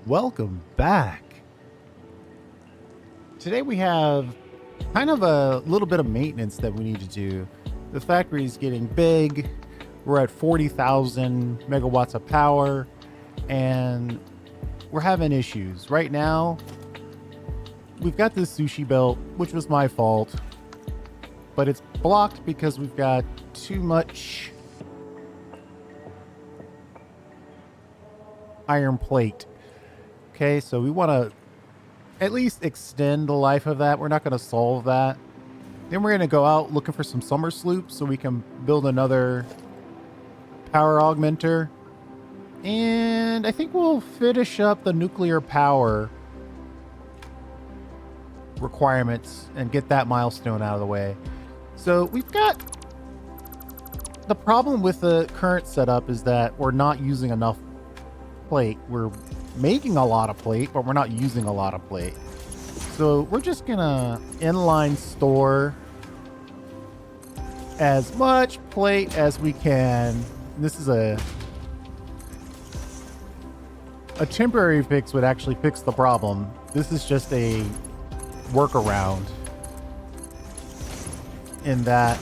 Welcome back. Today we have kind of a little bit of maintenance that we need to do. The factory is getting big. We're at 40,000 megawatts of power and we're having issues. Right now, we've got this sushi belt, which was my fault, but it's blocked because we've got too much iron plate. Okay, so we want to at least extend the life of that. We're not going to solve that. Then we're going to go out looking for some Somersloop so we can build another power augmenter. And I think we'll finish up the nuclear power requirements and get that milestone out of the way. So we've got... The problem with the current setup is that we're not using enough plate. We're making a lot of plate, but we're not using a lot of plate. So we're just gonna inline store as much plate as we can. This is a temporary fix would actually fix the problem. This is just a workaround in that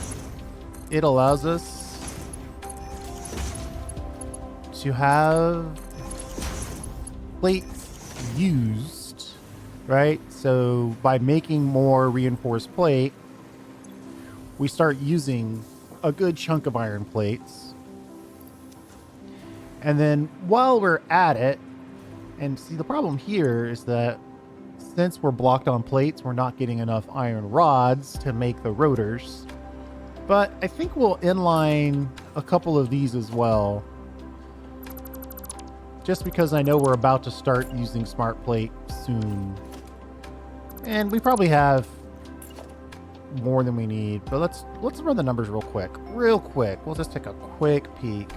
it allows us to have plates used, right? So by making more reinforced plate, we start using a good chunk of iron plates. And then while we're at it, and see, the problem here is that since we're blocked on plates, we're not getting enough iron rods to make the rotors. But I think we'll inline a couple of these as well, just because I know we're about to start using smart plate soon. And we probably have more than we need, but let's run the numbers real quick. We'll just take a quick peek.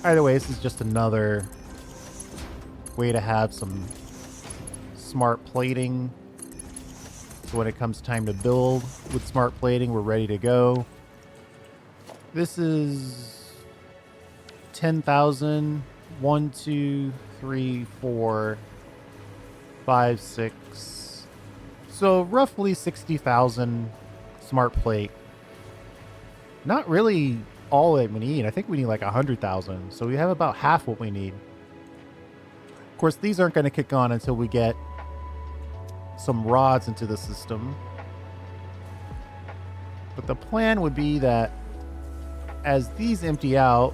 Either way, this is just another way to have some smart plating. So when it comes time to build with smart plating, we're ready to go. This is 10,000. 1, 2, 3, 4, 5, 6. So roughly 60,000 smart plate. Not really all that we need. I think we need like 100,000. So we have about half what we need. Of course, these aren't going to kick on until we get some rods into the system. But the plan would be that as these empty out,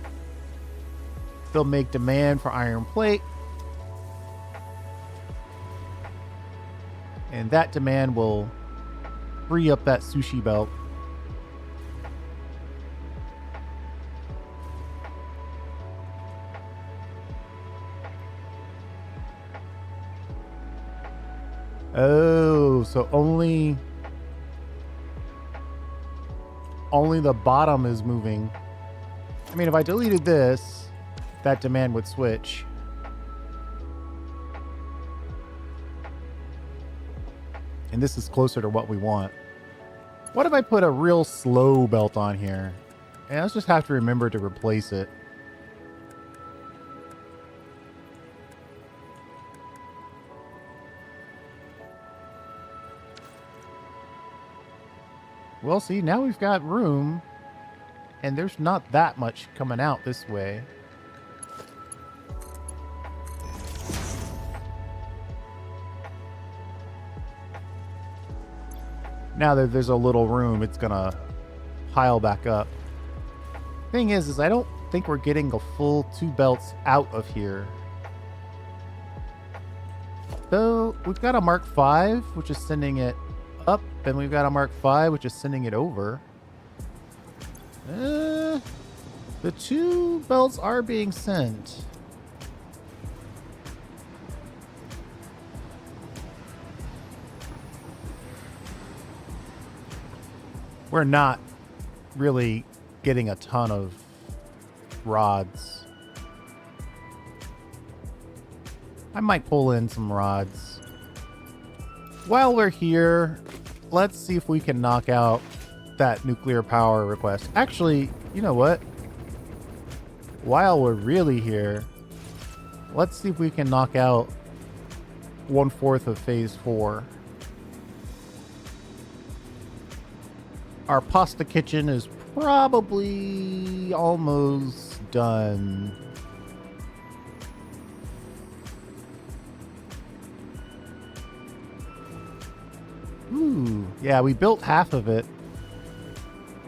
they'll make demand for iron plate. And that demand will free up that sushi belt. Oh, so only the bottom is moving. I mean, if I deleted this, that demand would switch. And this is closer to what we want. What if I put a real slow belt on here? And I'll just have to remember to replace it. Well, see, now we've got room, and there's not that much coming out this way. Now that there's a little room, it's gonna pile back up. Thing is I don't think we're getting a full 2 belts out of here. So we've got a Mark V, which is sending it up, and we've got a Mark V, which is sending it over. The 2 belts are being sent. We're not really getting a ton of rods. I might pull in some rods. While we're here, let's see if we can knock out that nuclear power request. Actually, you know what? while we're really here, let's see if we can knock out 1/4 of phase 4. Our pasta kitchen is probably almost done. Ooh, yeah, we built half of it.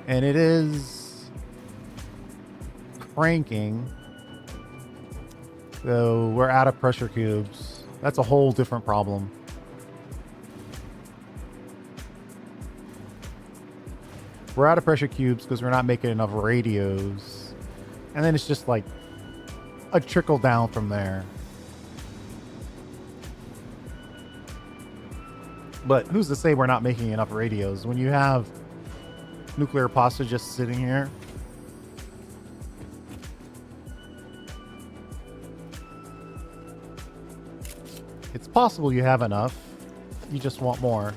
And it is cranking. Though we're out of pressure cubes. That's a whole different problem. We're out of pressure cubes because we're not making enough radios. And then it's just like a trickle down from there. But who's to say we're not making enough radios when you have nuclear pasta just sitting here? It's possible you have enough. You just want more.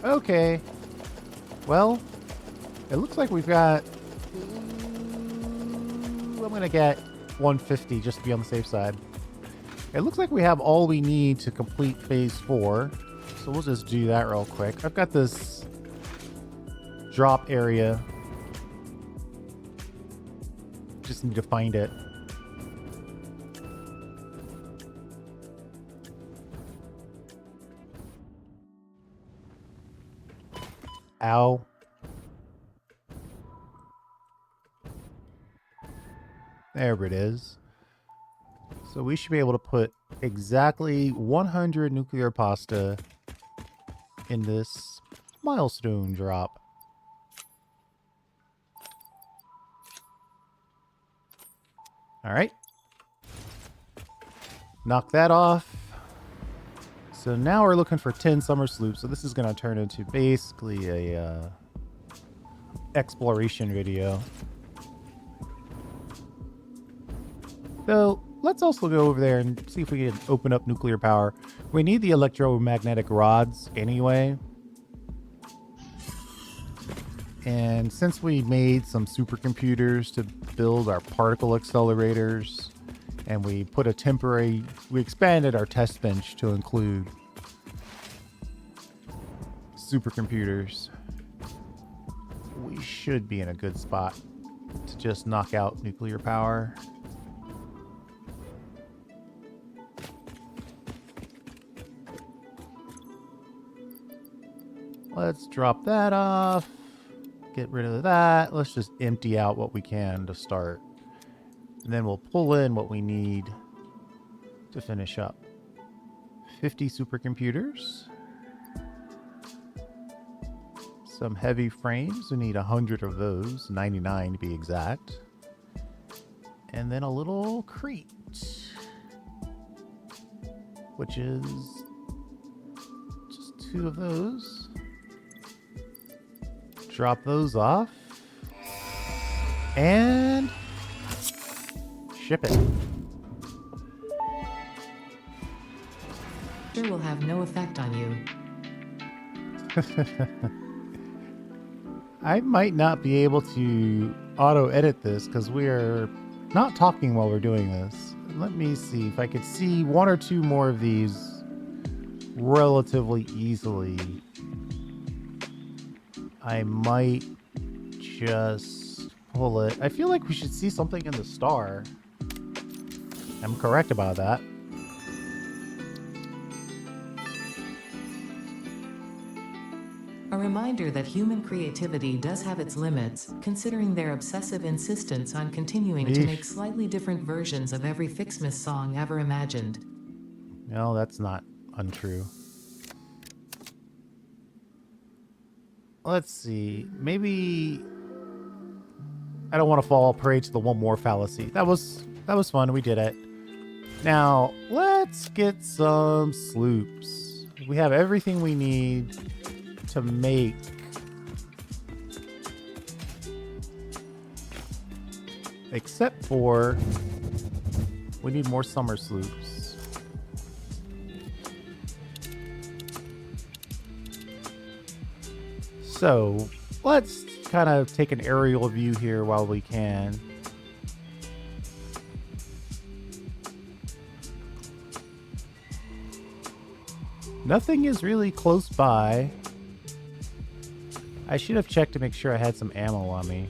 Okay. Well, it looks like we've got... I'm going to get 150 just to be on the safe side. It looks like we have all we need to complete phase 4. So we'll just do that real quick. I've got this drop area. Just need to find it. Ow. There it is. So we should be able to put exactly 100 nuclear pasta in this milestone drop. All right. Knock that off. So now we're looking for 10 Somersloop. So this is going to turn into basically a exploration video. So let's also go over there and see if we can open up nuclear power. We need the electromagnetic rods anyway. And since we made some supercomputers to build our particle accelerators, and we put a temporary, we expanded our test bench to include supercomputers, we should be in a good spot to just knock out nuclear power. Let's drop that off. Get rid of that. Let's just empty out what we can to start. And then we'll pull in what we need to finish up. 50 supercomputers. Some heavy frames. We need 100 of those. 99 to be exact. And then a little crate. Which is just 2 of those. Drop those off. And ship it. Sure will have no effect on you. I might not be able to auto-edit this because we are not talking while we're doing this. Let me see if I could see 1 or 2 more of these relatively easily. I might just pull it. I feel like we should see something in the star. I'm correct about that. A reminder that human creativity does have its limits, considering their obsessive insistence on continuing to make slightly different versions of every Fixmas song ever imagined. No, that's not untrue. Let's see. Maybe I don't want to fall prey to the one more fallacy. That was fun. We did it. Now, let's get some sloops. We have everything we need to make except for we need more Somersloops. So let's kind of take an aerial view here while we can. Nothing is really close by. I should have checked to make sure I had some ammo on me.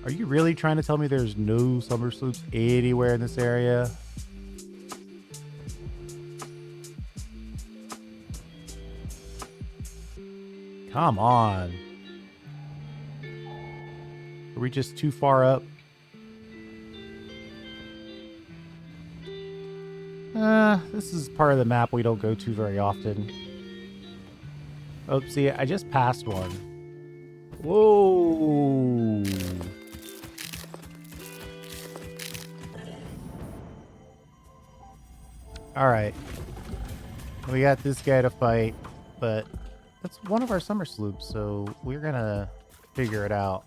Are you really trying to tell me there's no Somersloops anywhere in this area? Come on. Are we just too far up? This is part of the map we don't go to very often. Oh, see, I just passed one. Whoa. Alright. We got this guy to fight, but that's one of our Somersloops, so we're gonna figure it out.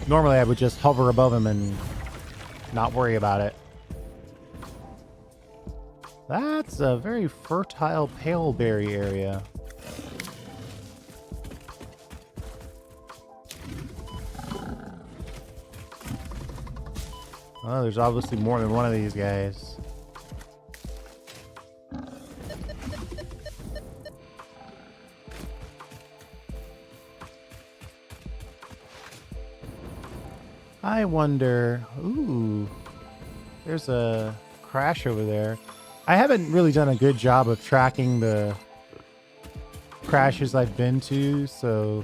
Normally I would just hover above him and not worry about it. That's a very fertile paleberry area. Oh, there's obviously more than one of these guys. I wonder... Ooh. There's a crash over there. I haven't really done a good job of tracking the crashes I've been to, so...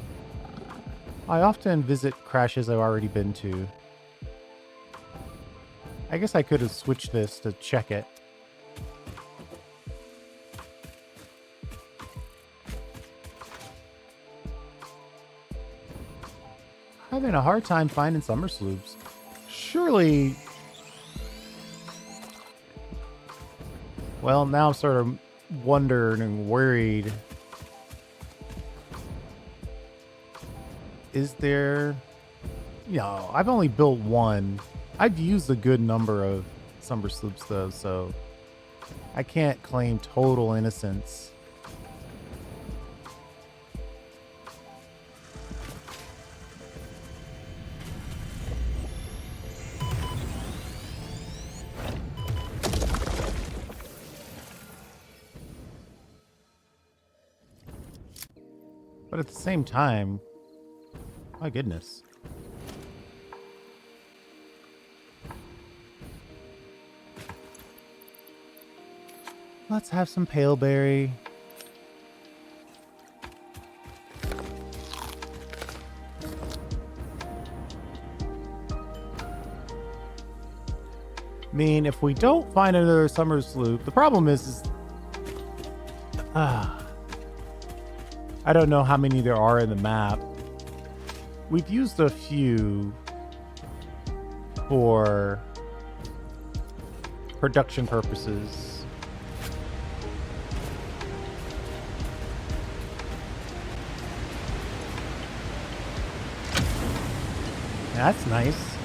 I often visit crashes I've already been to. I guess I could have switched this to check it. Having a hard time finding Somersloops. Surely... Well, now I'm sort of wondering and worried. Is there... No, I've only built one. I've used a good number of Somersloops, though, so I can't claim total innocence. But at the same time, my goodness. Let's have some paleberry. I mean, if we don't find another Somersloop, the problem is I don't know how many there are in the map. We've used a few for production purposes. That's nice.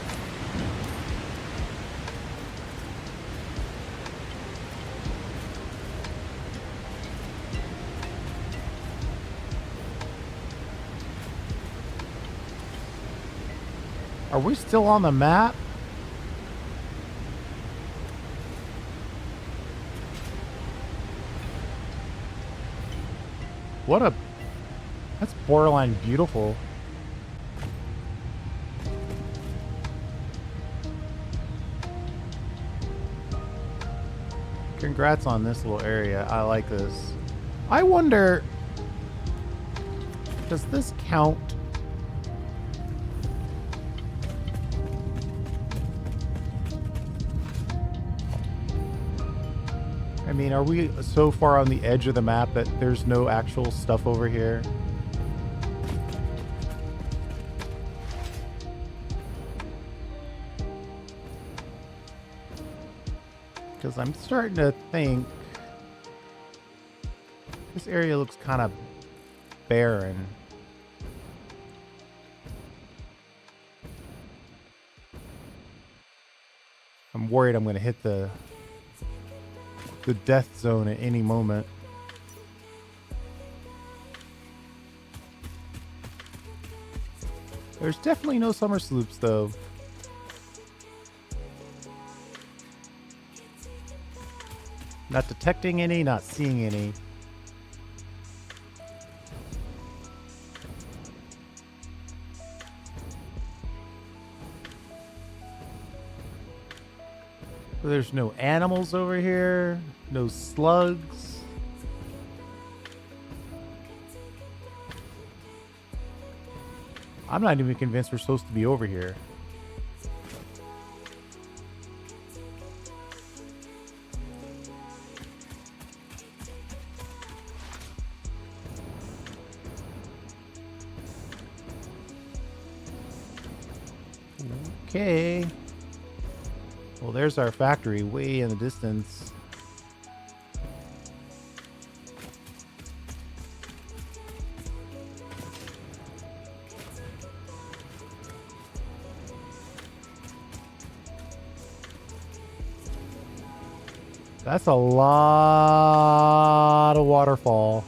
Are we still on the map? What a... That's borderline beautiful. Congrats on this little area. I like this. I wonder... Does this count? I mean, are we so far on the edge of the map that there's no actual stuff over here? Because I'm starting to think this area looks kind of barren. I'm worried I'm going to hit the death zone at any moment. There's definitely no Somersloops though. Not detecting any, not seeing any. There's no animals over here, no slugs. I'm not even convinced we're supposed to be over here. Okay. Well, there's our factory way in the distance. That's a lot of waterfall.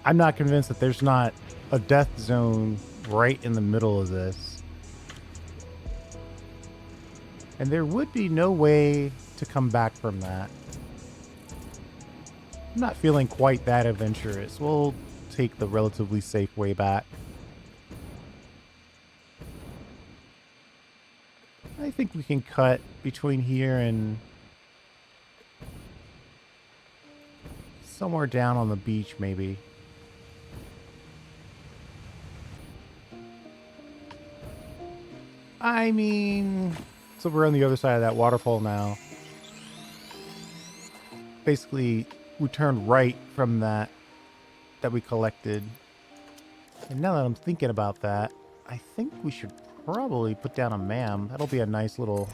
I'm not convinced that there's not a death zone right in the middle of this. And there would be no way to come back from that. I'm not feeling quite that adventurous. We'll take the relatively safe way back. I think we can cut between here and somewhere down on the beach, maybe. I mean, so we're on the other side of that waterfall now. Basically, we turned right from that we collected. And now that I'm thinking about that, I think we should probably put down a MAM. That'll be a nice little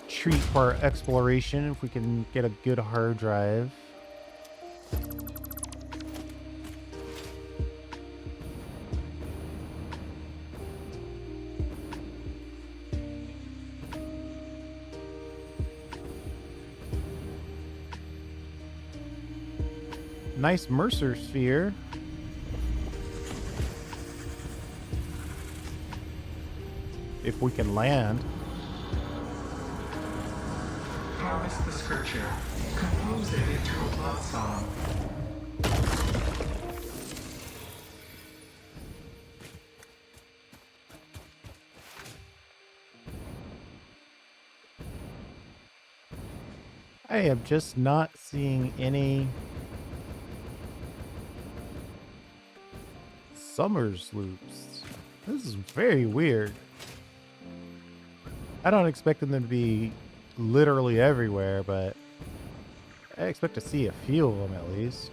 treat for our exploration if we can get a good hard drive. Nice Mercer sphere. If we can land. Harvest the scripture. Compose it into a blood song. I am just not seeing any Somersloops. This is very weird. I don't expect them to be literally everywhere, but I expect to see a few of them at least.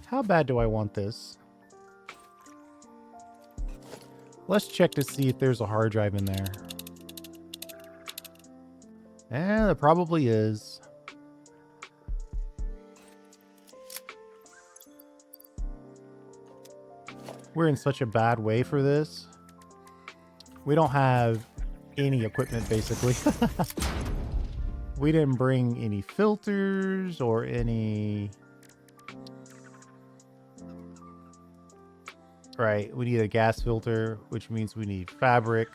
How bad do I want this? Let's check to see if there's a hard drive in there. Yeah, there probably is. We're in such a bad way for this. We don't have any equipment, basically. We didn't bring any filters or any... Right, we need a gas filter, which means we need fabric.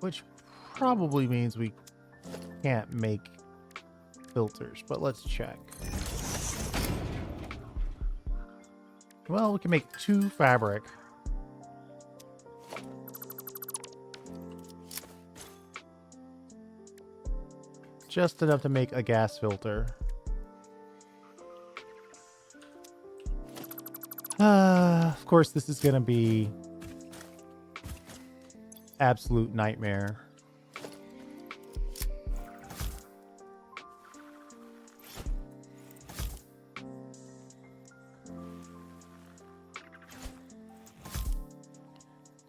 Which probably means we can't make filters, but let's check. Well, we can make 2 fabric. Just enough to make a gas filter. Of course, this is going to be absolute nightmare.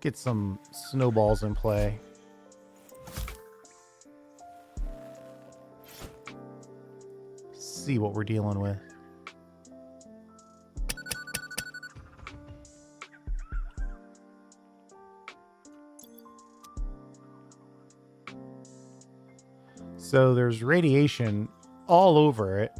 Get some snowballs in play. See what we're dealing with. So there's radiation all over it.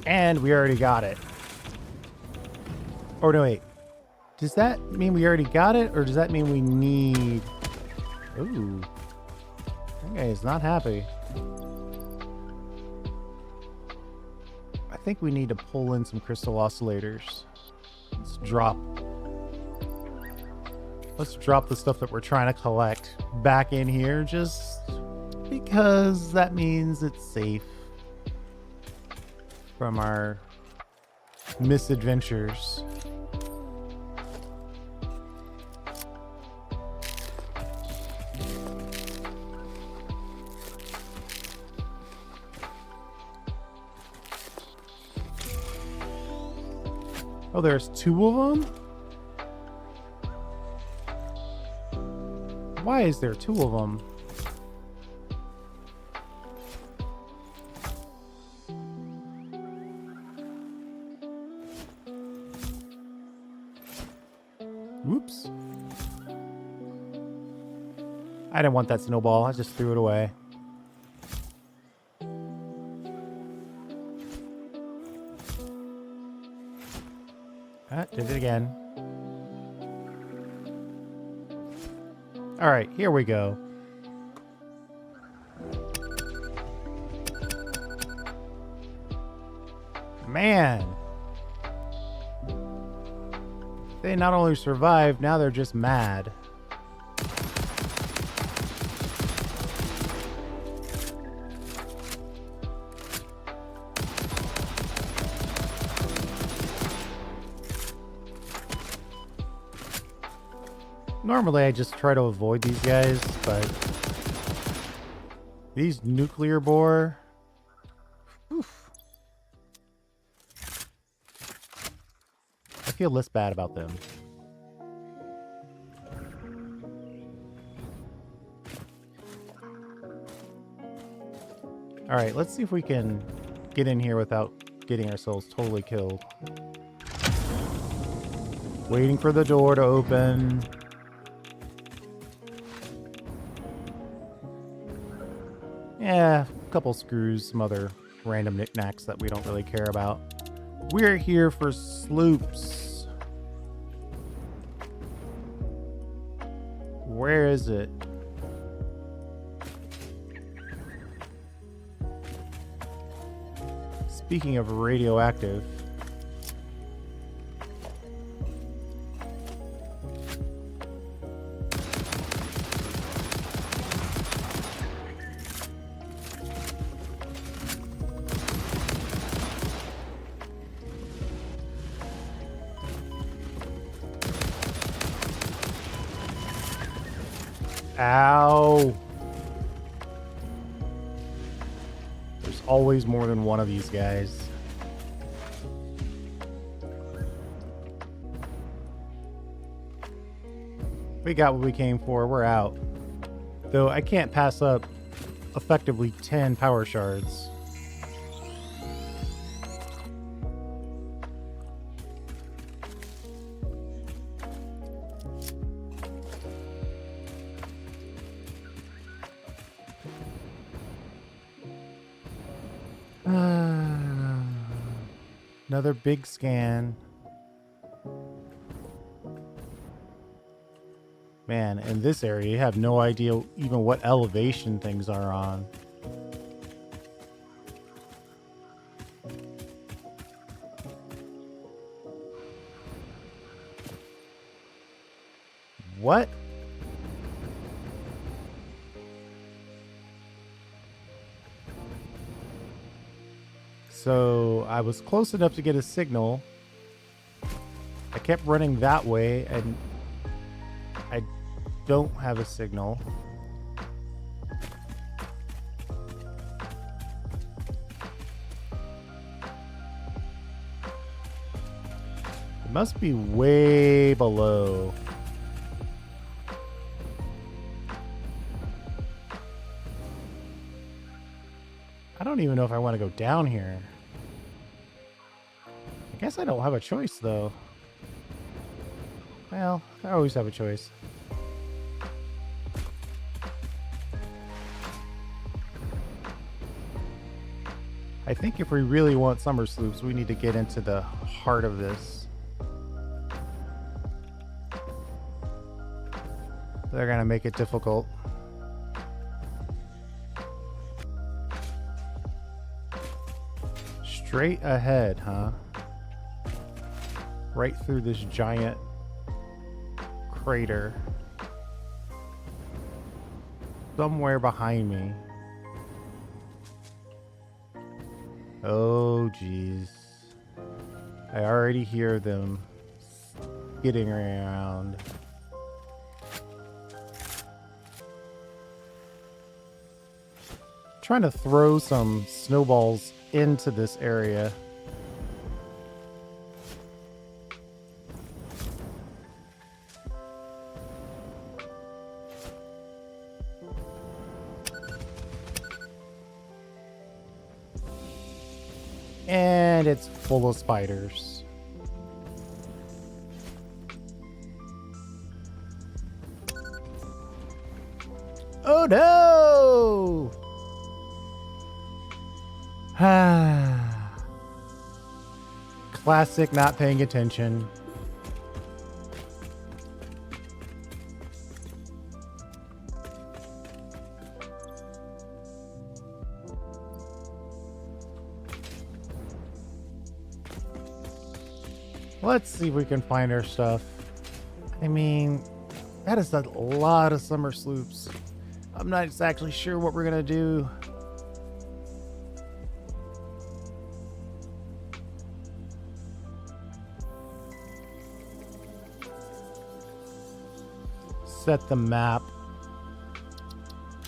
And we already got it. Or no, wait. Does that mean we already got it? Or does that mean we need... Ooh. That guy is not happy. I think we need to pull in some crystal oscillators. Let's drop the stuff that we're trying to collect back in here just because that means it's safe from our misadventures. Oh, there's 2 of them? Why is there 2 of them? Whoops. I didn't want that snowball. I just threw it away. Did it again. All right, here we go. Man. They not only survived, now they're just mad. Normally I just try to avoid these guys, but these nuclear boar, oof. I feel less bad about them. All right, let's see if we can get in here without getting ourselves totally killed. Waiting for the door to open. Yeah, a couple screws, some other random knickknacks that we don't really care about. We're here for sloops. Where is it? Speaking of radioactive, ow. There's always more than one of these guys. We got what we came for. We're out. Though I can't pass up effectively 10 power shards. Another big scan. Man, in this area, you have no idea even what elevation things are on. What? So I was close enough to get a signal. I kept running that way and I don't have a signal. Must be way below. I don't even know if I want to go down here. I guess I don't have a choice, though. Well, I always have a choice. I think if we really want Somersloops, we need to get into the heart of this. They're gonna make it difficult. Straight ahead, huh? Right through this giant crater. Somewhere behind me. Oh, jeez. I already hear them skidding around. Trying to throw some snowballs into this area. And it's full of spiders. Oh no! Classic not paying attention. Let's see if we can find our stuff. I mean, that is a lot of Somersloops. I'm not exactly sure what we're gonna do. Set the map.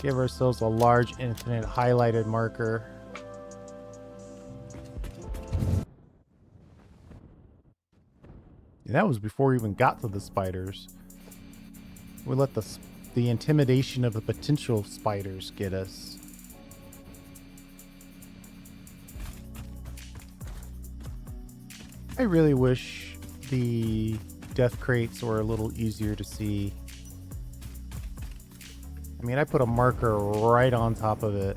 Give ourselves a large infinite highlighted marker. And that was before we even got to the spiders. We let the intimidation of the potential spiders get us. I really wish the death crates were a little easier to see. I mean, I put a marker right on top of it.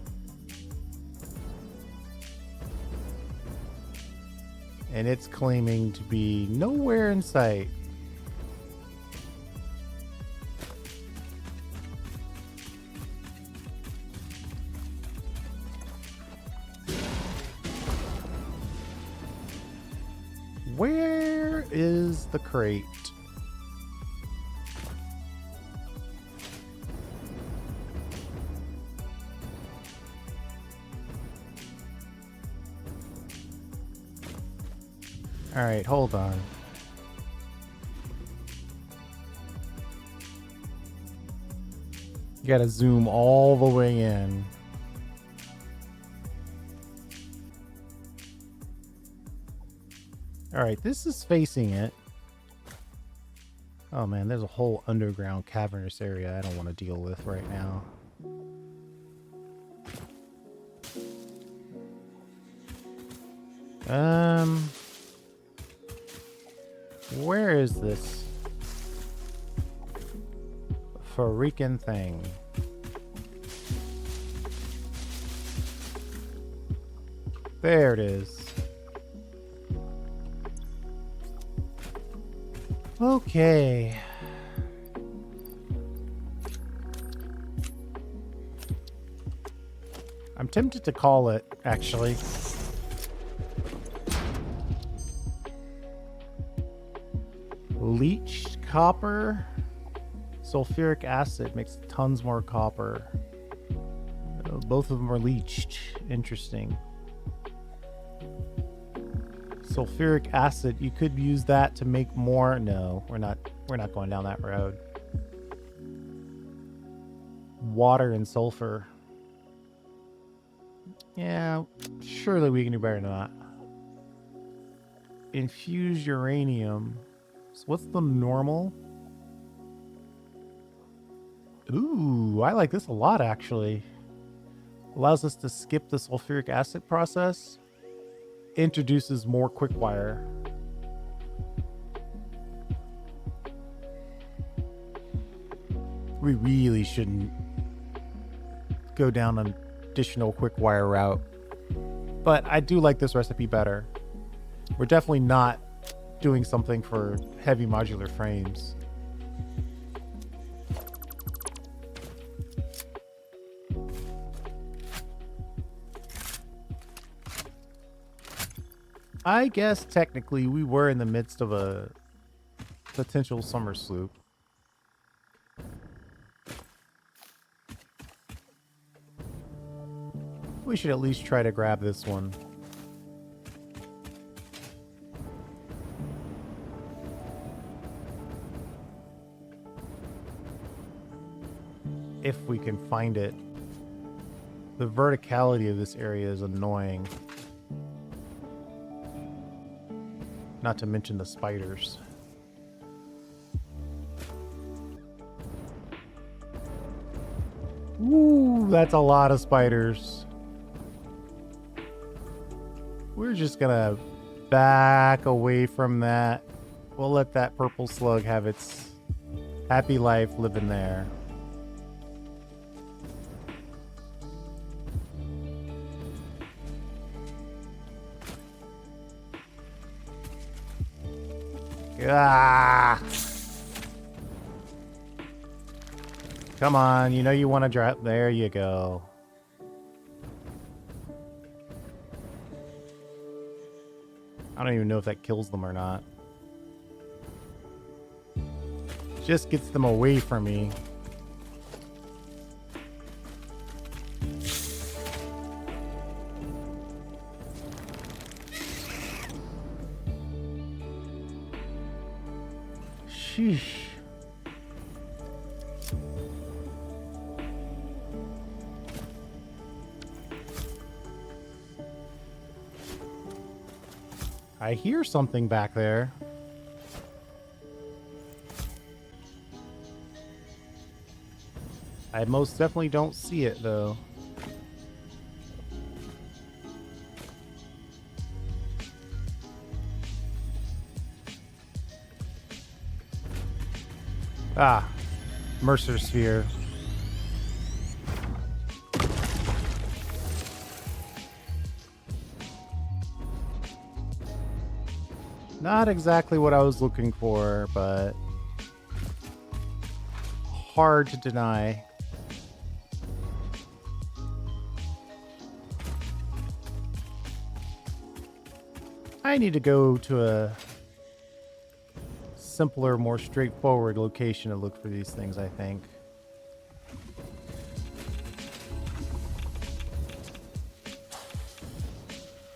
And it's claiming to be nowhere in sight. Where is the crate? All right, hold on. You gotta zoom all the way in. All right, this is facing it. Oh man, there's a whole underground cavernous area I don't want to deal with right now. Where is this freaking thing? There it is. Okay. I'm tempted to call it, actually. Leached copper. Sulfuric acid makes tons more copper. Both of them are leached. Interesting. Sulfuric acid, you could use that to make more. No, we're not going down that road. Water and sulfur. Yeah, surely we can do better than that. Infused uranium. So what's the normal? Ooh, I like this a lot, actually. Allows us to skip the sulfuric acid process. Introduces more quickwire. We really shouldn't go down an additional quickwire route. But I do like this recipe better. We're definitely not doing something for heavy modular frames. I guess technically we were in the midst of a potential Somersloop. We should at least try to grab this one. If we can find it. The verticality of this area is annoying. Not to mention the spiders. Ooh, that's a lot of spiders. We're just gonna back away from that. We'll let that purple slug have its happy life living there. Ah! Come on, you know you want to drop. There you go. I don't even know if that kills them or not. Just gets them away from me. Sheesh. I hear something back there. I most definitely don't see it, though. Ah, Mercer Sphere. Not exactly what I was looking for, but hard to deny. I need to go to a simpler, more straightforward location to look for these things, I think.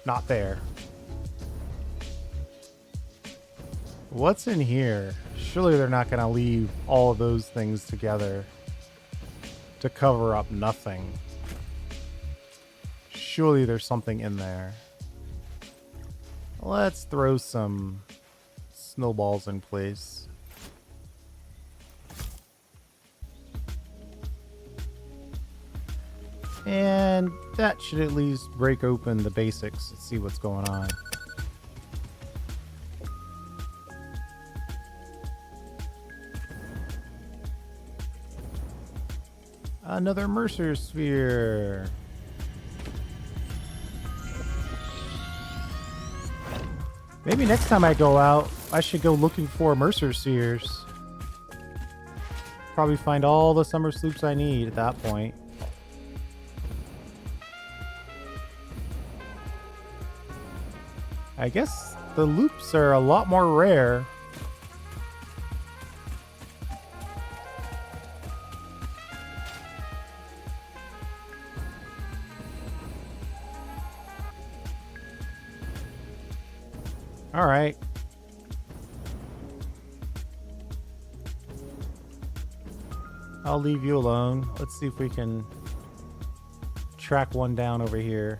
Not there. What's in here? Surely they're not going to leave all of those things together to cover up nothing. Surely there's something in there. Let's throw some snowballs in place. And that should at least break open the basics and see what's going on. Another Mercer Sphere. Maybe next time I go out, I should go looking for Mercer Spheres. Probably find all the Somersloops I need at that point. I guess the loops are a lot more rare. All right. I'll leave you alone. Let's see if we can track one down over here.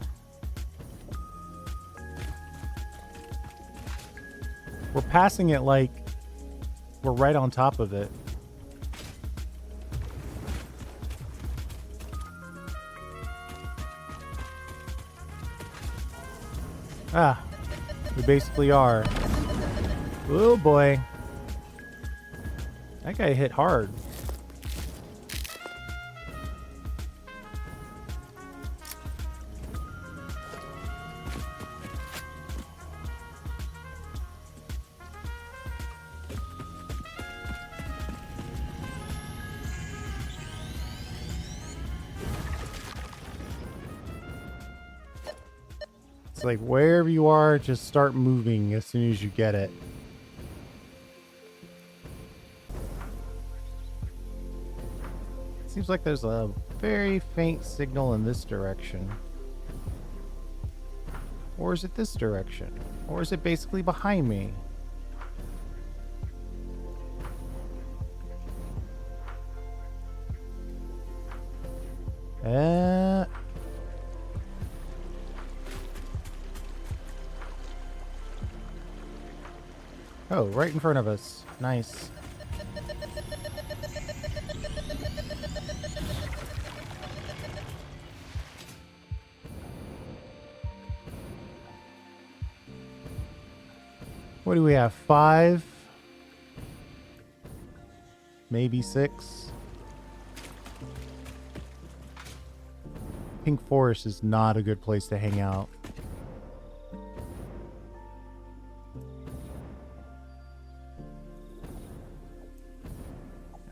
We're passing it like we're right on top of it. Ah, we basically are. Oh boy. That guy hit hard. It's like wherever you are, just start moving as soon as you get it. Seems like there's a very faint signal in this direction. Or is it this direction? Or is it basically behind me? Oh, right in front of us. Nice. What do we have? 5? Maybe 6? Pink Forest is not a good place to hang out.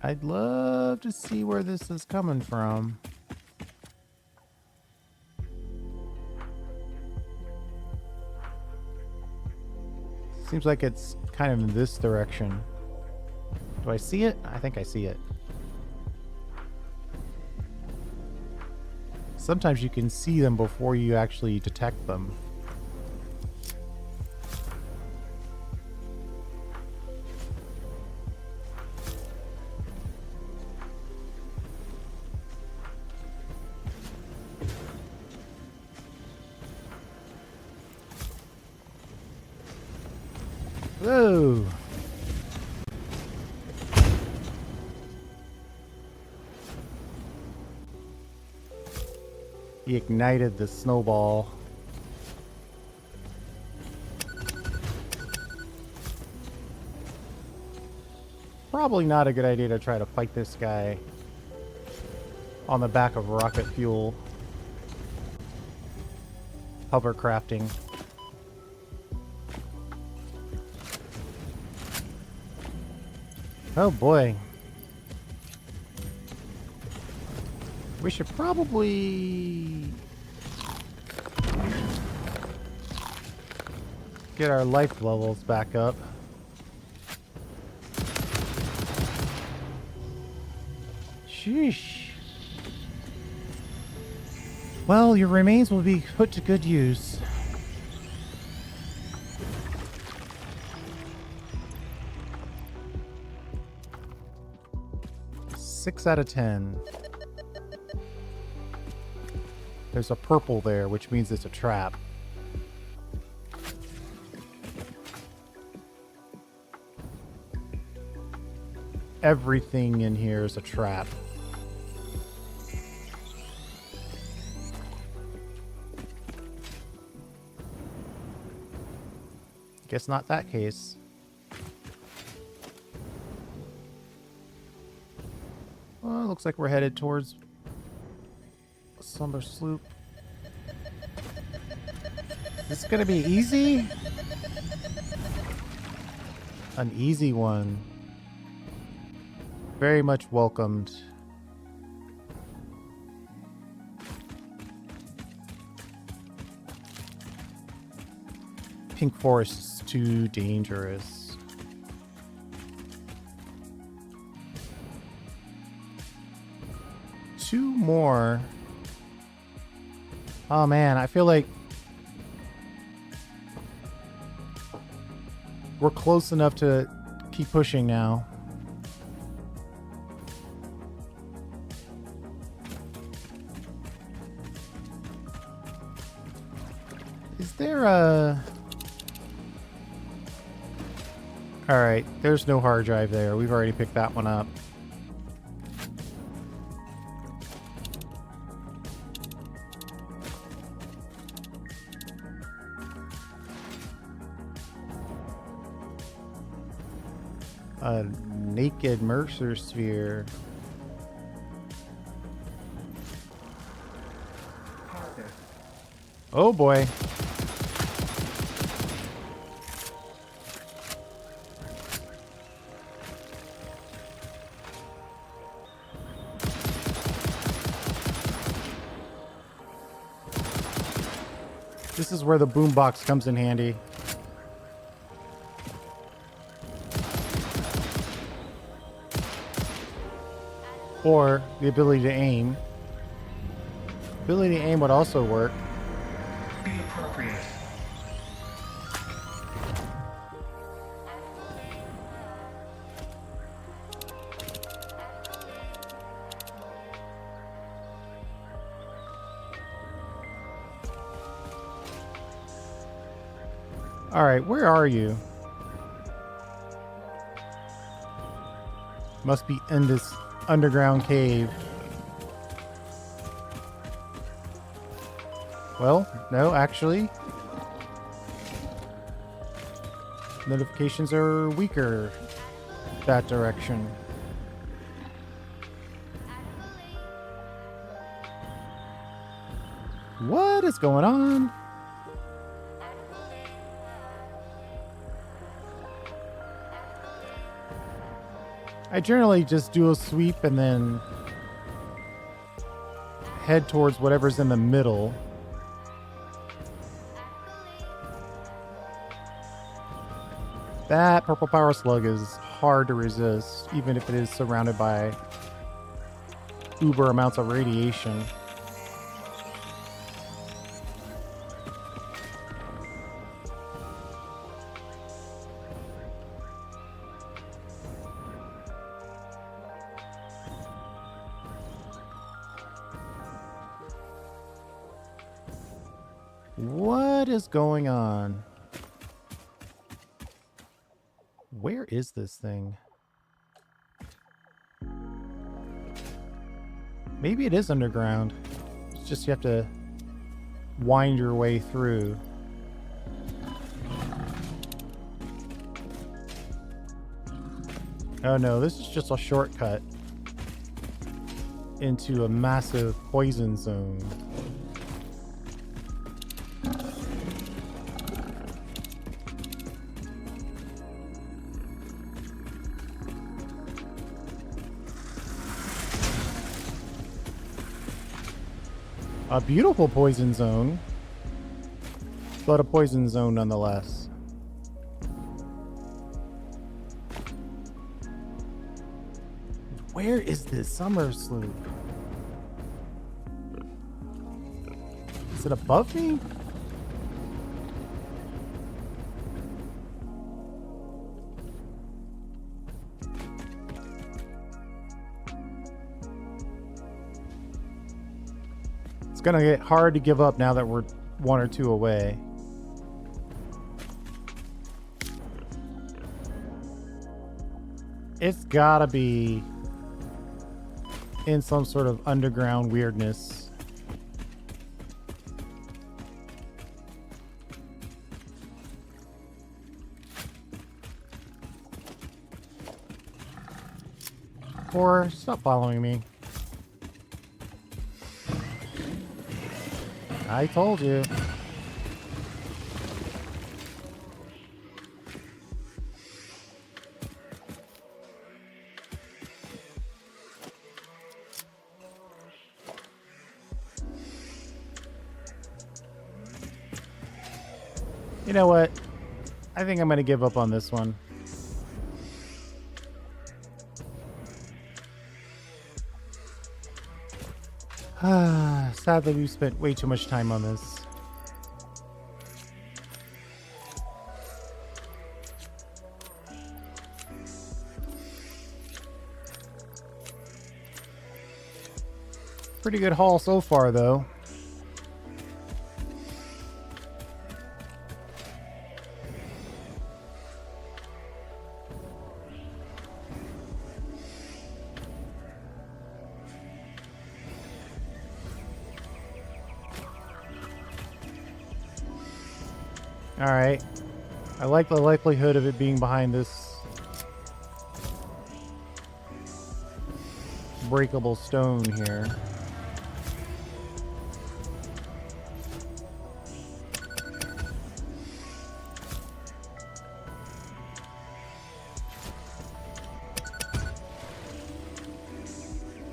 I'd love to see where this is coming from. Seems like it's kind of in this direction. Do I see it? I think I see it. Sometimes you can see them before you actually detect them. Whoa! He ignited the snowball. Probably not a good idea to try to fight this guy on the back of rocket fuel. Hovercrafting. Oh boy. We should probably get our life levels back up. Sheesh. Well, your remains will be put to good use. Six out of 10. There's a purple there, which means it's a trap. Everything in here is a trap. Guess not that case. Well, looks like we're headed towards Somersloop. Is this gonna be easy? An easy one. Very much welcomed. Pink Forest is too dangerous. Two more. Oh man, I feel like we're close enough to keep pushing now. Is there a... Alright, there's no hard drive there. We've already picked that one up. A naked Mercer sphere. Oh boy. This is where the boombox comes in handy. Or the ability to aim. Ability to aim would also work. Be appropriate. Alright, where are you? Must be in this underground cave. Well, no, actually. Notifications are weaker that direction. What is going on? I generally just do a sweep and then head towards whatever's in the middle. That purple power slug is hard to resist, even if it is surrounded by uber amounts of radiation. What is going on? Where is this thing? Maybe it is underground. It's just you have to wind your way through. Oh no, this is just a shortcut into a massive poison zone. A beautiful poison zone, but a poison zone nonetheless. Where is this Somersloop? Is it above me? It's gonna get hard to give up now that we're one or two away. It's gotta be in some sort of underground weirdness. Or stop following me. I told you. You know what? I think I'm going to give up on this one. Sadly, we've spent way too much time on this. Pretty good haul so far, though. Alright. I like the likelihood of it being behind this breakable stone here.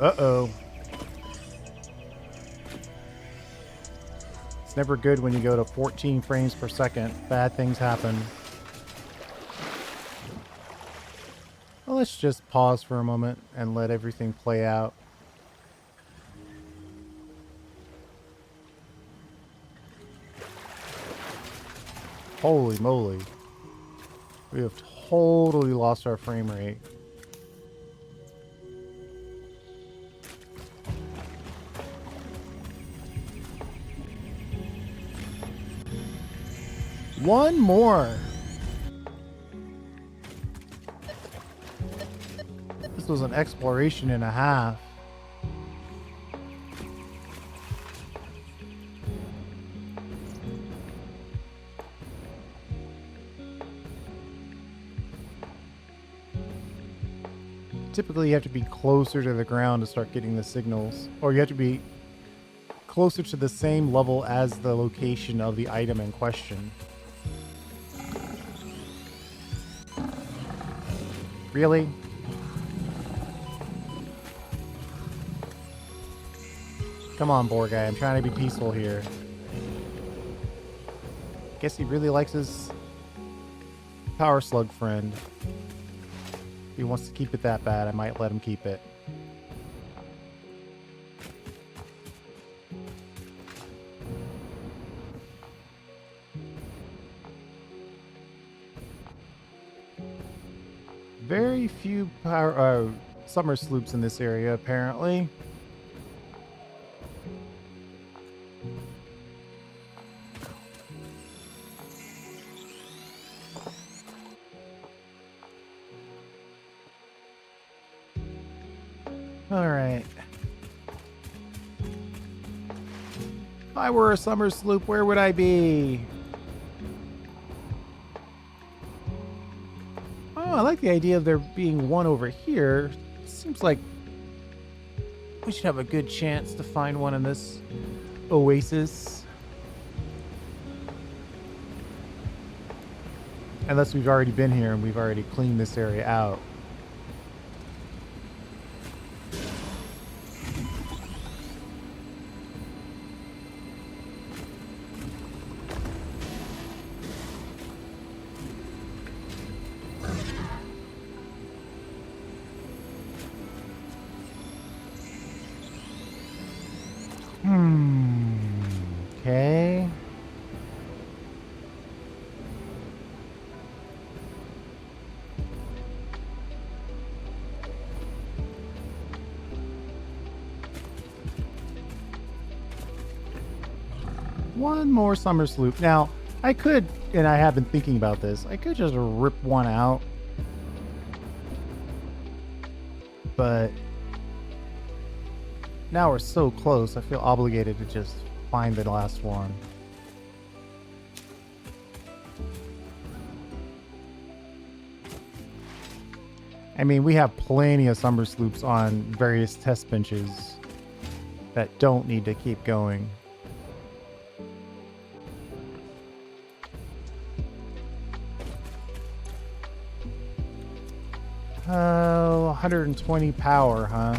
Uh-oh. It's never good when you go to 14 frames per second. Bad things happen. Well, let's just pause for a moment and let everything play out. Holy moly. We have totally lost our frame rate. One more. This was an exploration and a half. Typically, you have to be closer to the ground to start getting the signals, or you have to be closer to the same level as the location of the item in question. Really? Come on, boar guy. I'm trying to be peaceful here. Guess he really likes his power slug friend. If he wants to keep it that bad, I might let him keep it. Very few power Somersloops in this area, apparently. Alright. If I were a Somersloop, where would I be? Oh, I like the idea of there being one over here. Seems like we should have a good chance to find one in this oasis. Unless we've already been here and we've already cleaned this area out. Okay. One more Somersloop. Now, I could, and I have been thinking about this, I could just rip one out. But now we're so close, I feel obligated to just find the last one. I mean, we have plenty of Somersloops on various test benches that don't need to keep going. Oh, 120 power, huh?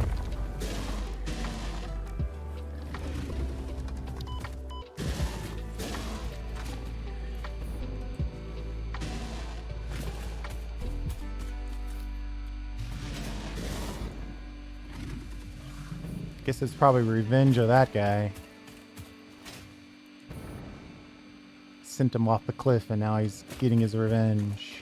Guess it's probably revenge of that guy. Sent him off the cliff and now he's getting his revenge.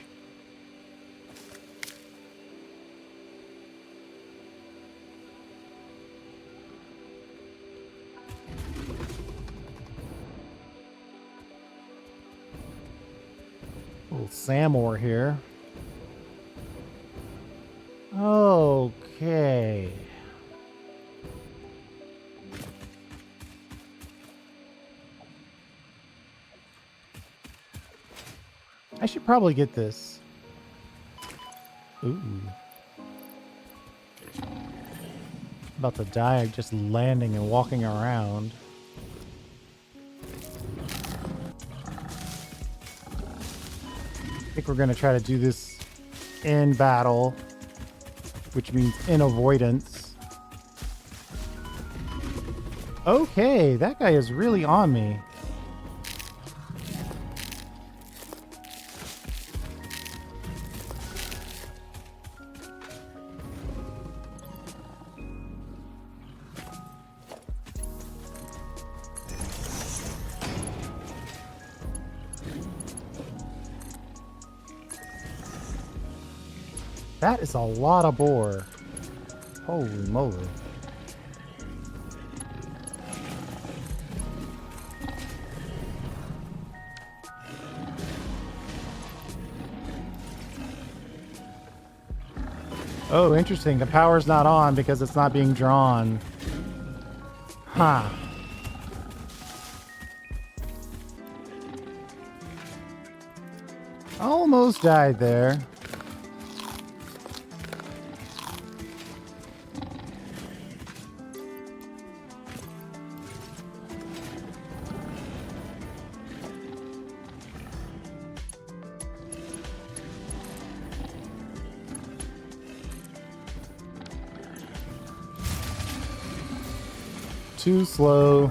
Little Samor here. Okay. I should probably get this. Ooh. About to die just landing and walking around. I think we're going to try to do this in battle, which means in avoidance. Okay, that guy is really on me. That is a lot of boar. Holy moly. Oh, interesting. The power's not on because it's not being drawn. Huh. Almost died there. Too slow.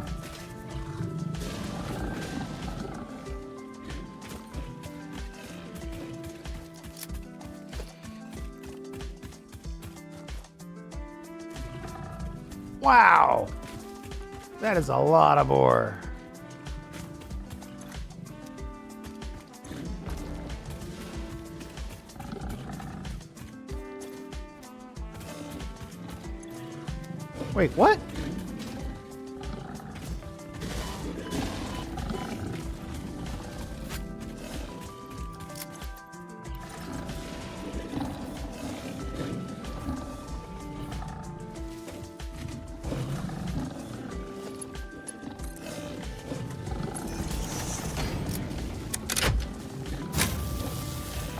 Wow. That is a lot of boar. Wait, what?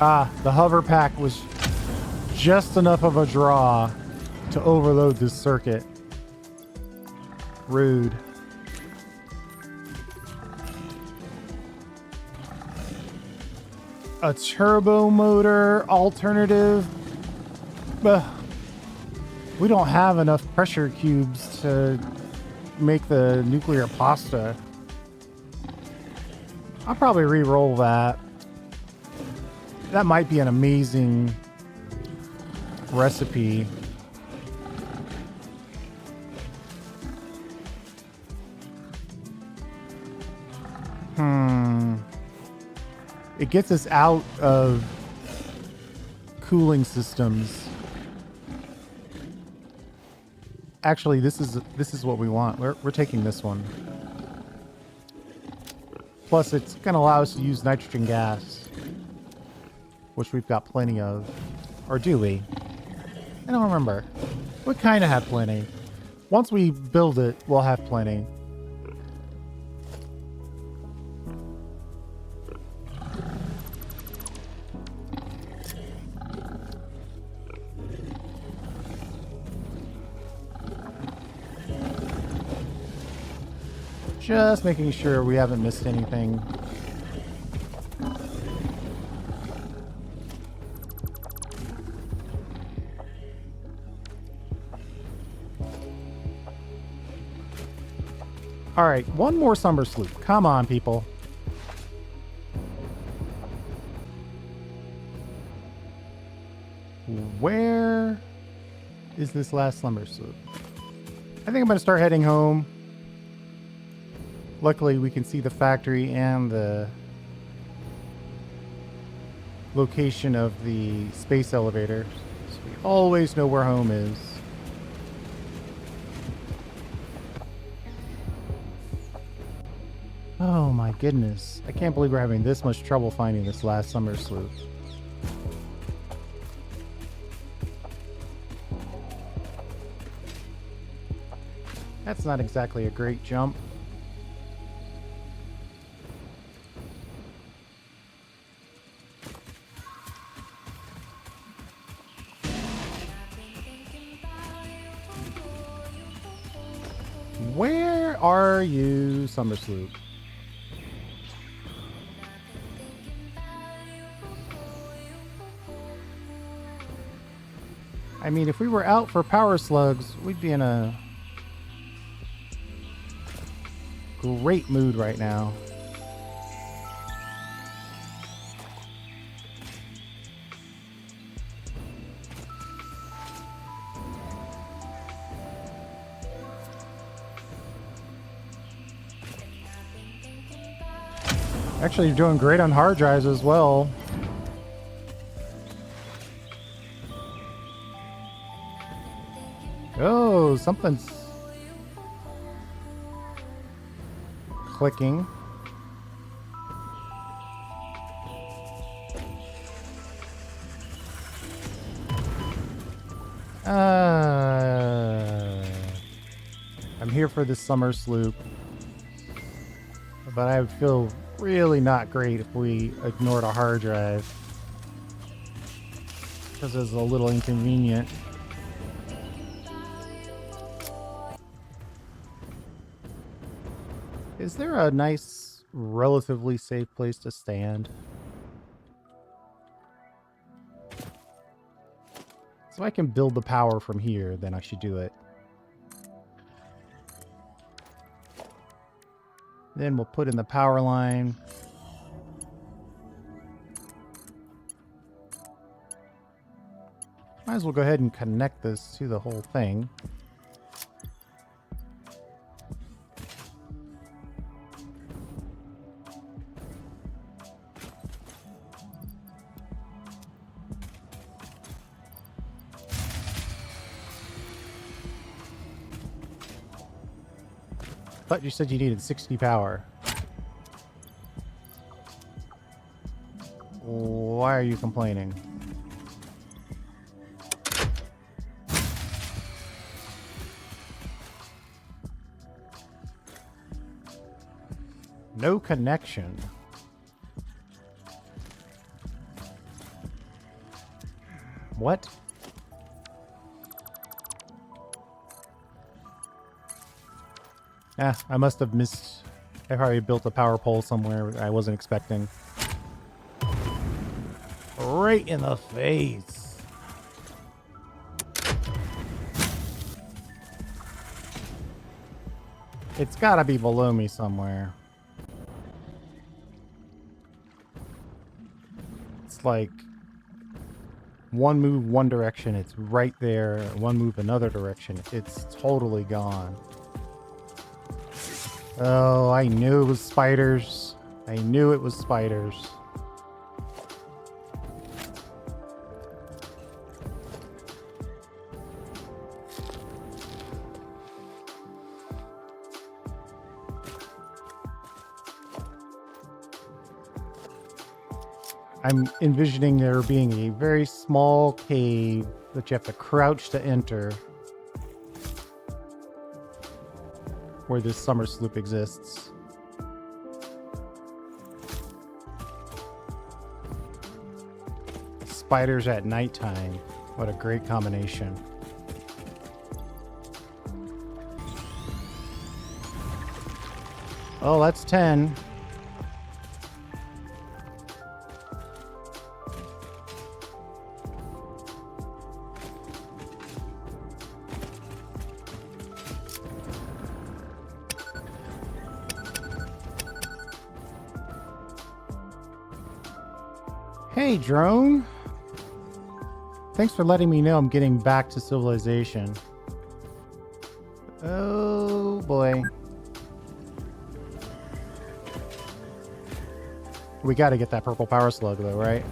Ah, the hover pack was just enough of a draw to overload this circuit. Rude. A turbo motor alternative? We don't have enough pressure cubes to make the nuclear pasta. I'll probably re-roll that. That might be an amazing recipe. It gets us out of cooling systems. Actually, this is what we want. We're taking this one. Plus, it's going to allow us to use nitrogen gas, which we've got plenty of. Or do we? I don't remember. We kind of have plenty. Once we build it, we'll have plenty. Just making sure we haven't missed anything. All right, one more Somersloop. Come on, people. Where is this last Somersloop? I think I'm going to start heading home. Luckily, we can see the factory and the location of the space elevator, so we always know where home is. Oh my goodness. I can't believe we're having this much trouble finding this last Somersloop. That's not exactly a great jump. Where are you, Somersloop? I mean, if we were out for power slugs, we'd be in a great mood right now. Actually, you're doing great on hard drives as well. Oh, something's clicking. I'm here for this Somersloop, but I would feel really not great if we ignored a hard drive because it's a little inconvenient. Is there a nice, relatively safe place to stand? So I can build the power from here, then I should do it. Then we'll put in the power line. Might as well go ahead and connect this to the whole thing. Thought you said you needed 60 power. Why are you complaining? No connection. What? Ah, I must have missed. I probably built a power pole somewhere I wasn't expecting. Right in the face. It's gotta be below me somewhere. It's like one move one direction, it's right there. One move another direction, it's totally gone. Oh, I knew it was spiders. I knew it was spiders. I'm envisioning there being a very small cave that you have to crouch to enter, where this Somersloop exists. Spiders at nighttime. What a great combination. Oh, that's 10. Hey, drone. Thanks for letting me know I'm getting back to civilization. Oh, boy. We gotta get that purple power slug, though, right?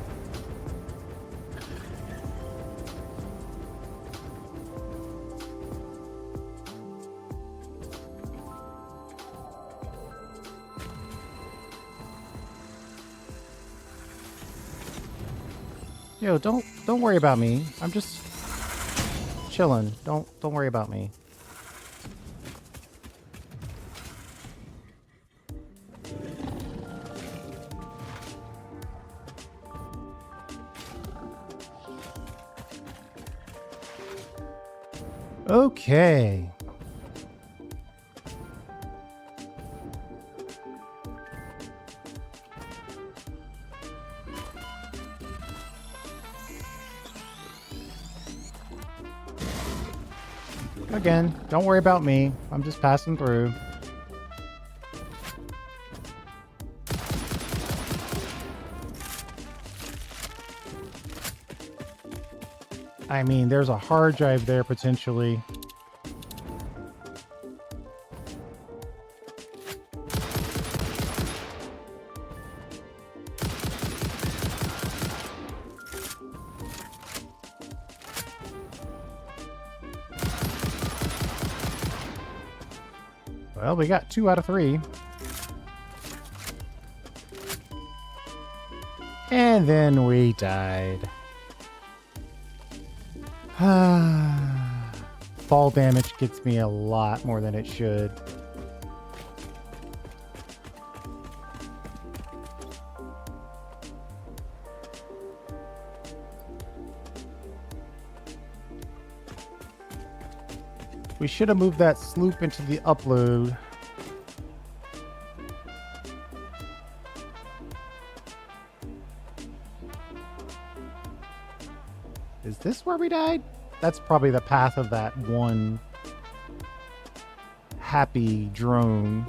Yo, don't worry about me. I'm just chilling. Don't worry about me. Okay. Again, don't worry about me. I'm just passing through. I mean, there's a hard drive there potentially. Well, we got 2 out of 3. And then we died. Fall damage gets me a lot more than it should. We should have moved that sloop into the upload. Is this where we died? That's probably the path of that one happy drone.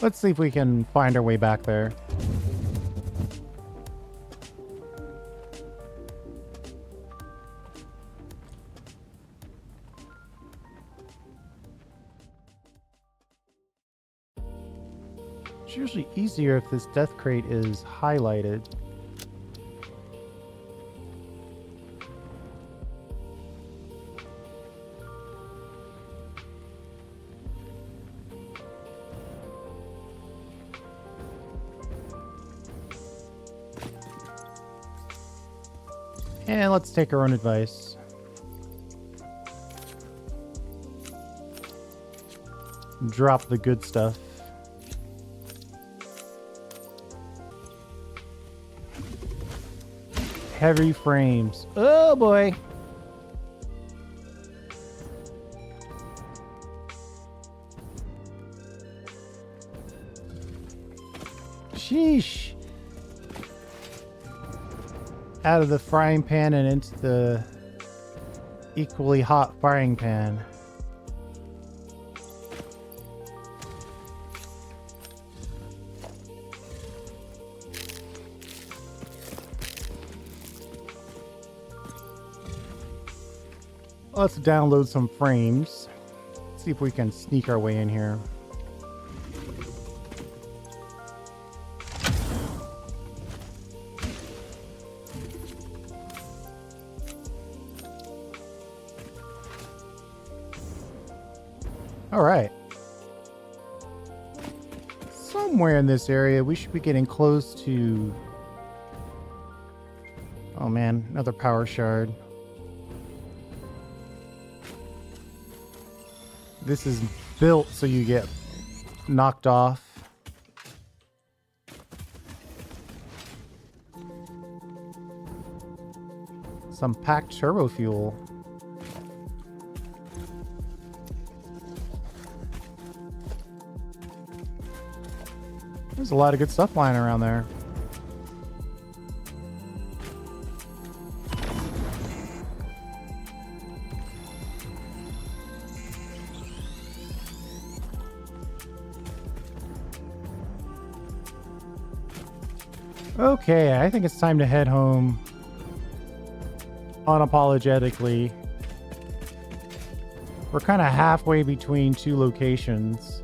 Let's see if we can find our way back there. It's usually easier if this death crate is highlighted. And let's take our own advice. Drop the good stuff. Heavy frames. Oh boy. Sheesh. Out of the frying pan and into the equally hot frying pan. Let's download some frames. See if we can sneak our way in here. All right. Somewhere in this area, we should be getting close to... Oh man, another power shard. This is built so you get knocked off. Some packed turbo fuel. There's a lot of good stuff lying around there. Okay, I think it's time to head home unapologetically. We're kind of halfway between two locations.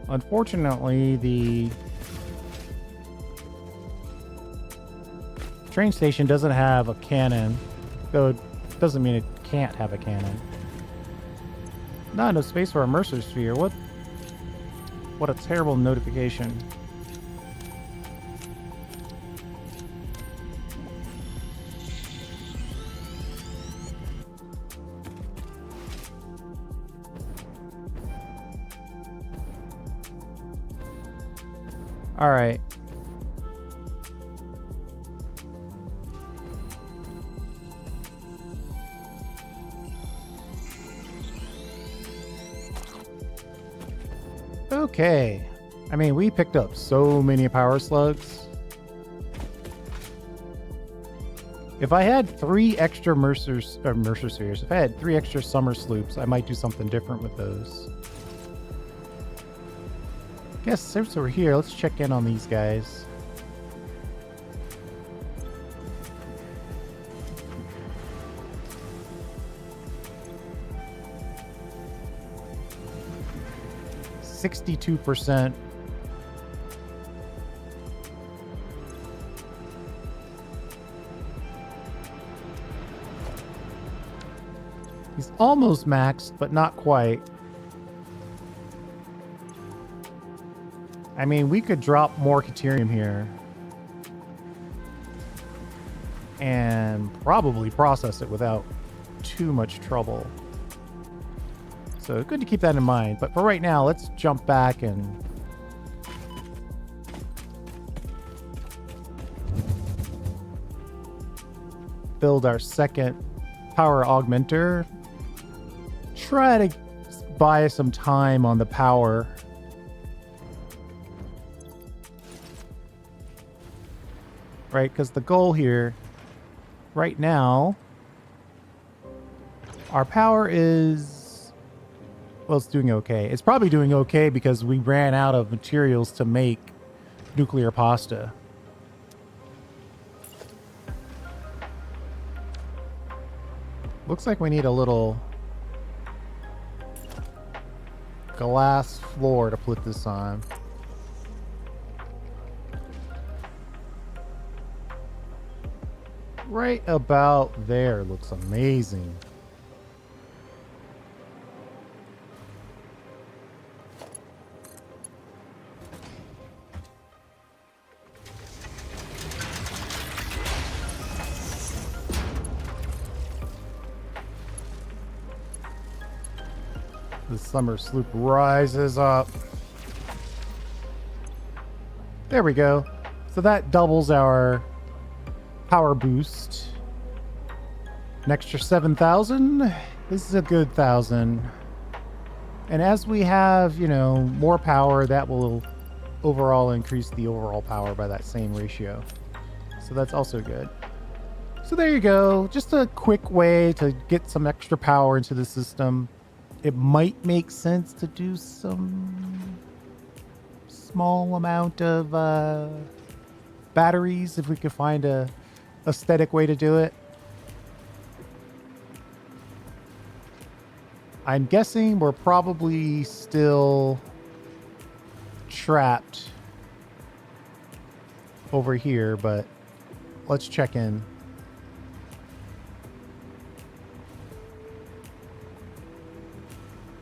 Unfortunately, the train station doesn't have a cannon, though it doesn't mean it can't have a cannon. Not enough space for a Mercer sphere. What a terrible notification. All right. Okay. I mean, we picked up so many power slugs. If I had 3 extra Mercer Series, if I had 3 extra Somersloops, I might do something different with those. Guess since we're here, let's check in on these guys. %62%. He's almost maxed, but not quite. I mean, we could drop more Caterium here and probably process it without too much trouble. So good to keep that in mind. But for right now, let's jump back and build our second power augmenter. Try to buy some time on the power. Right, because the goal here, right now, our power is, well, it's doing okay. It's probably doing okay because we ran out of materials to make nuclear pasta. Looks like we need a little glass floor to put this on. Right about there looks amazing. The Somersloop rises up. There we go. So that doubles our power boost. An extra 7,000. This is a good 1,000. And as we have, you know, more power, that will overall increase the overall power by that same ratio. So that's also good. So there you go. Just a quick way to get some extra power into the system. It might make sense to do some small amount of batteries if we could find a aesthetic way to do it. I'm guessing we're probably still trapped over here, but let's check in.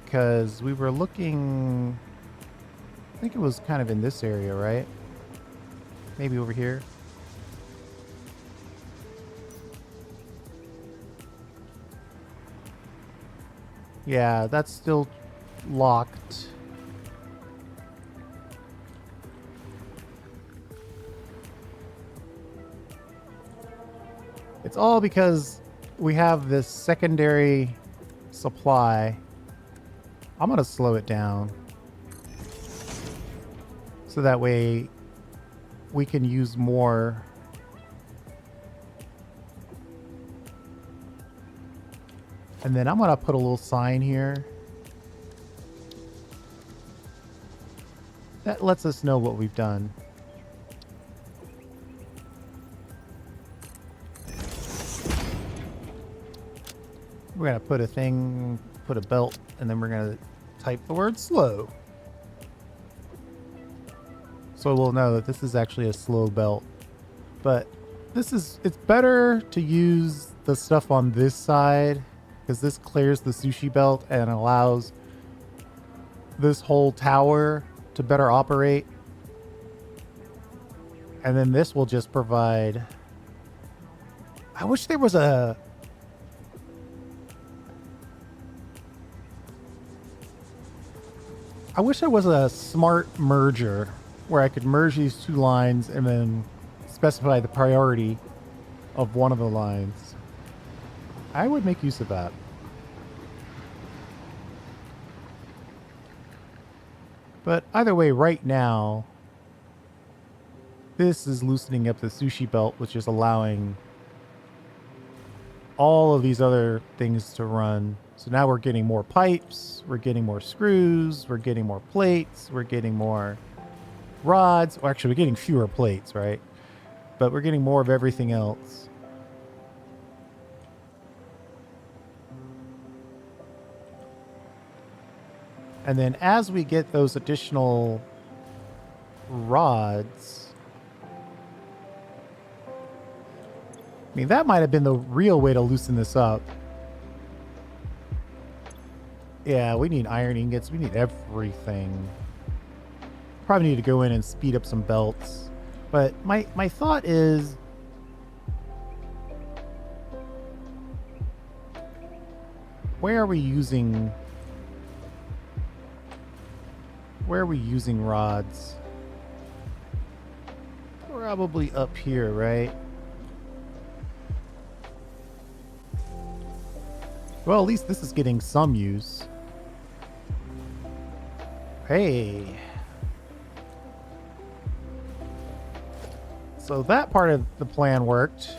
Because we were looking, I think it was kind of in this area, right? Maybe over here. Yeah, that's still locked. It's all because we have this secondary supply. I'm going to slow it down so that way we can use more. And then I'm going to put a little sign here that lets us know what we've done. We're going to put a thing, put a belt, and then we're going to type the word slow. So we'll know that this is actually a slow belt. But it's better to use the stuff on this side because this clears the sushi belt and allows this whole tower to better operate. And then this will just provide... I wish there was a... I wish there was a smart merger where I could merge these two lines and then specify the priority of one of the lines. I would make use of that. But either way, right now, this is loosening up the sushi belt, which is allowing all of these other things to run. So now we're getting more pipes, we're getting more screws, we're getting more plates, we're getting more rods. Well, actually, we're getting fewer plates, right? But we're getting more of everything else. And then as we get those additional rods, I mean, that might have been the real way to loosen this up. Yeah, we need iron ingots. We need everything. Probably need to go in and speed up some belts. But my thought is, where are we using rods? Probably up here, right? Well, at least this is getting some use. Hey. So that part of the plan worked.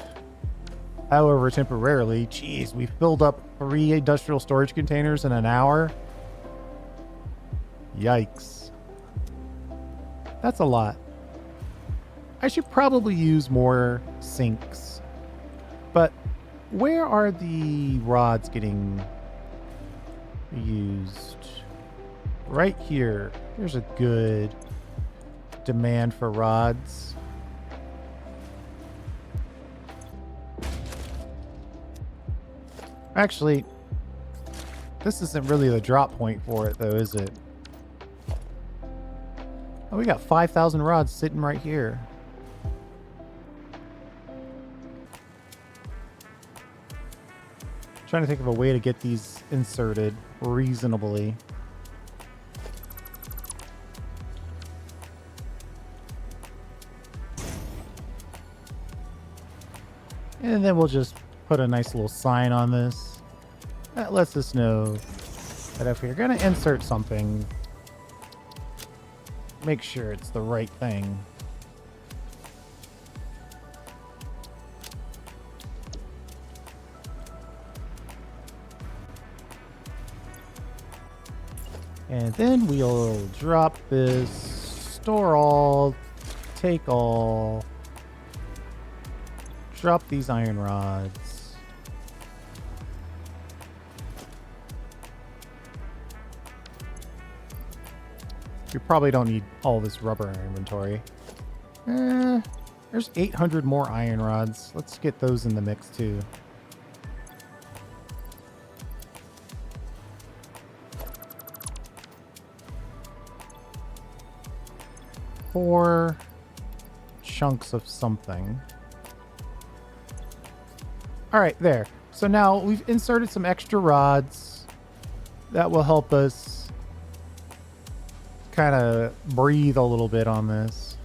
However, temporarily. Jeez, we filled up 3 industrial storage containers in an hour. Yikes. That's a lot. I should probably use more sinks. But where are the rods getting used? Right here. There's a good demand for rods. Actually, this isn't really the drop point for it, though, is it? Oh, we got 5,000 rods sitting right here. Trying to think of a way to get these inserted reasonably. And then we'll just put a nice little sign on this. That lets us know that if you're going to insert something, make sure it's the right thing. And then we'll drop this, store all, take all, drop these iron rods. You probably don't need all this rubber in our inventory. There's 800 more iron rods. Let's get those in the mix too. Four chunks of something. All right, there. So now we've inserted some extra rods that will help us kind of breathe a little bit on this.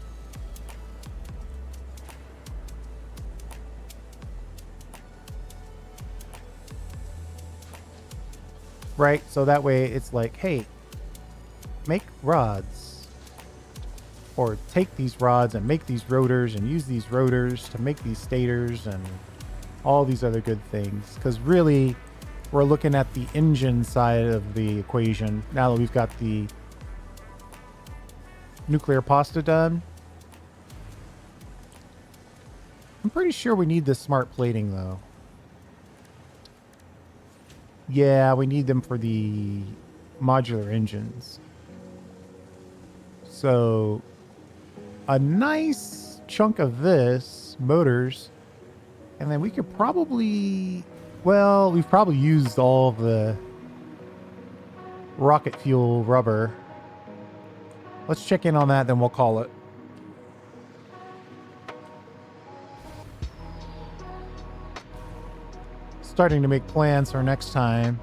Right? So that way it's like, hey, make rods. Or take these rods and make these rotors and use these rotors to make these stators and all these other good things. Because really, we're looking at the engine side of the equation now that we've got the nuclear pasta done. I'm pretty sure we need this smart plating though. Yeah, we need them for the modular engines. So a nice chunk of this, motors, and then we could probably, well, we've probably used all of the rocket fuel rubber. Let's check in on that, then we'll call it. Starting to make plans for next time.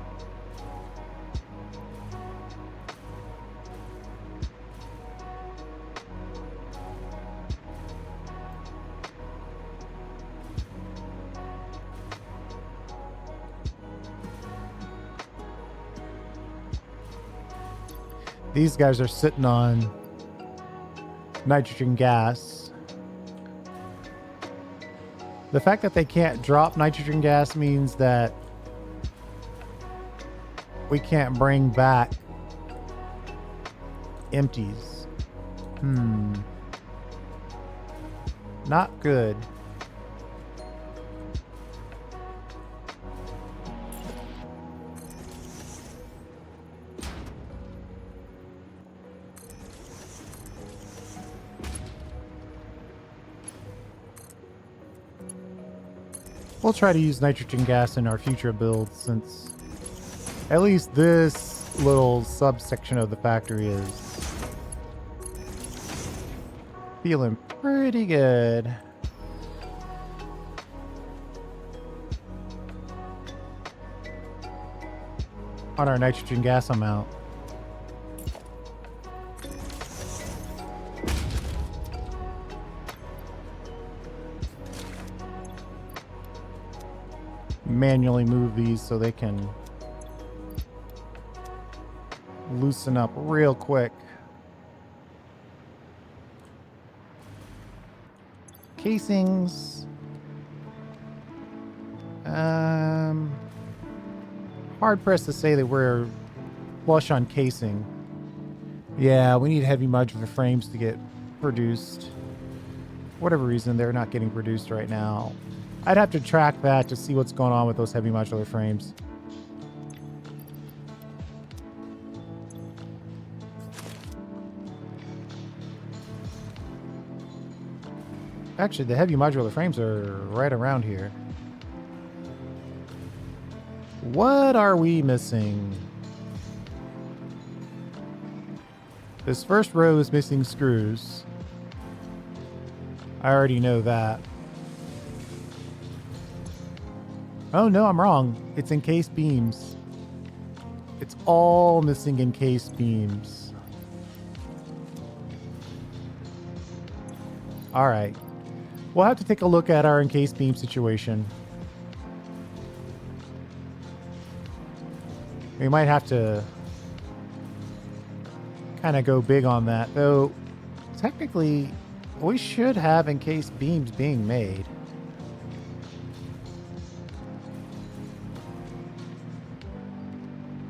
These guys are sitting on nitrogen gas. The fact that they can't drop nitrogen gas means that we can't bring back empties. Not good. We'll try to use nitrogen gas in our future builds, since at least this little subsection of the factory is feeling pretty good. On our nitrogen gas amount. Manually move these so they can loosen up real quick. Casings. Hard pressed to say that we're flush on casing. Yeah, we need heavy modular frames to get produced. For whatever reason, they're not getting produced right now. I'd have to track that to see what's going on with those heavy modular frames. Actually, the heavy modular frames are right around here. What are we missing? This first row is missing screws. I already know that. Oh no, I'm wrong. It's encased beams. It's all missing encased beams. All right. We'll have to take a look at our encased beam situation. We might have to kind of go big on that, though. Technically, we should have encased beams being made.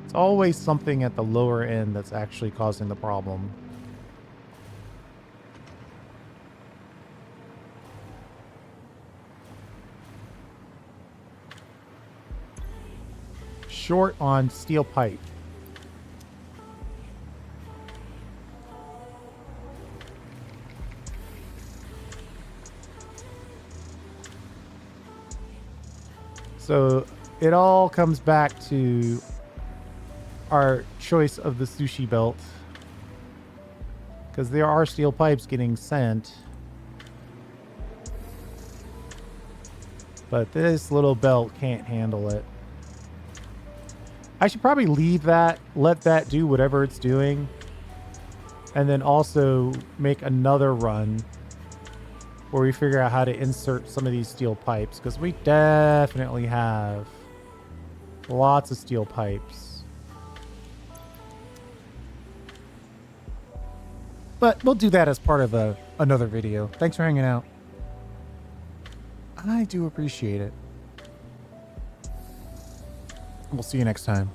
It's always something at the lower end that's actually causing the problem. Short on steel pipe. So it all comes back to our choice of the sushi belt, because there are steel pipes getting sent, but this little belt can't handle it. I should probably leave that, let that do whatever it's doing, and then also make another run where we figure out how to insert some of these steel pipes, because we definitely have lots of steel pipes. But we'll do that as part of another video. Thanks for hanging out. I do appreciate it. We'll see you next time.